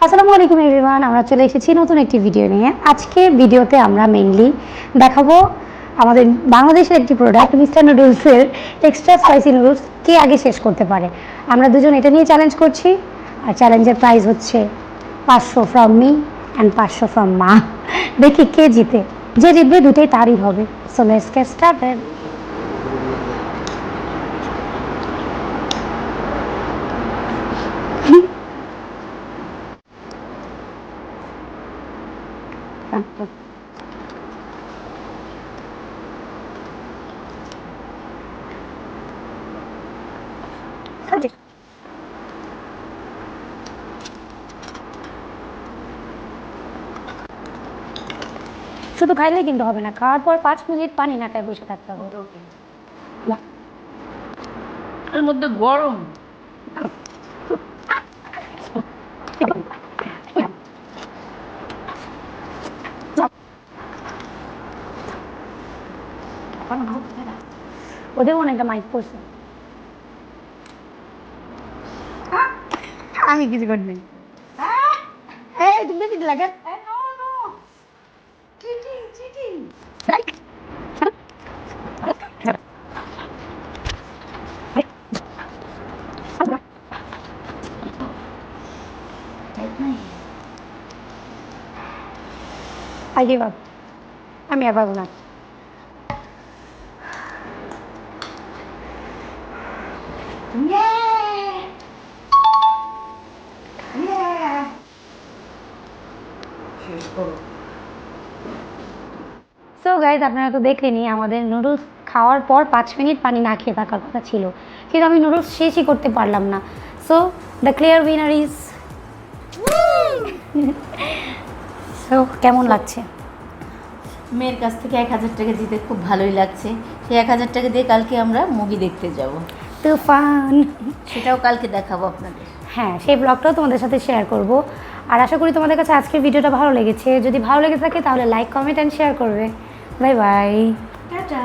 আসসালামু আলাইকুম এভরিওয়ান, আমরা চলে এসেছি নতুন একটি ভিডিও নিয়ে। আজকে ভিডিওতে আমরা মেইনলি দেখাবো আমাদের বাংলাদেশের একটি প্রোডাক্ট মিস্টার নুডলসের এক্সট্রা স্পাইসি নুডলস কে আগে শেষ করতে পারে। আমরা দুজন এটা নিয়ে চ্যালেঞ্জ করছি, আর চ্যালেঞ্জের প্রাইজ হচ্ছে 500 ফ্রম মি অ্যান্ড 500 ফ্রম মা। দেখি কে জিতে, যে জিতবে দুটোই তারই হবে। So let's get started. শুধু খাইলে কিন্তু হবে না, খাওয়ার পর 5 মিনিট পানি না খায় বসে থাকতে হবে। এর মধ্যে গরম ওদের অনেকটা মাইক পড়ছে, আমি কিছু করি নাই। তুমি বেশি লাগে I give up. আমি আর পারবো না। সো গাইজ, আপনারা তো দেখলেনি আমাদের নুডলস খাওয়ার পর 5 মিনিট পানি না খেয়ে থাকার কথা ছিল, কিন্তু আমি নুডলস শেষই করতে পারলাম না। So the clear winner is. So কেমন লাগছে? মেয়ের কাছ থেকে 1000 টাকা জিতে খুব ভালোই লাগছে। সেই 1000 টাকা দিয়ে কালকে আমরা মুভি দেখতে যাব, তুফান। সেটাও কালকে দেখাবো আপনাদের। হ্যাঁ, সেই ব্লগটাও তোমাদের সাথে শেয়ার করব। আর আশা করি তোমাদের কাছে আজকের ভিডিওটা ভালো লেগেছে। যদি ভালো লেগে থাকে তাহলে লাইক, কমেন্ট অ্যান্ড শেয়ার করবে। Bye bye, tata.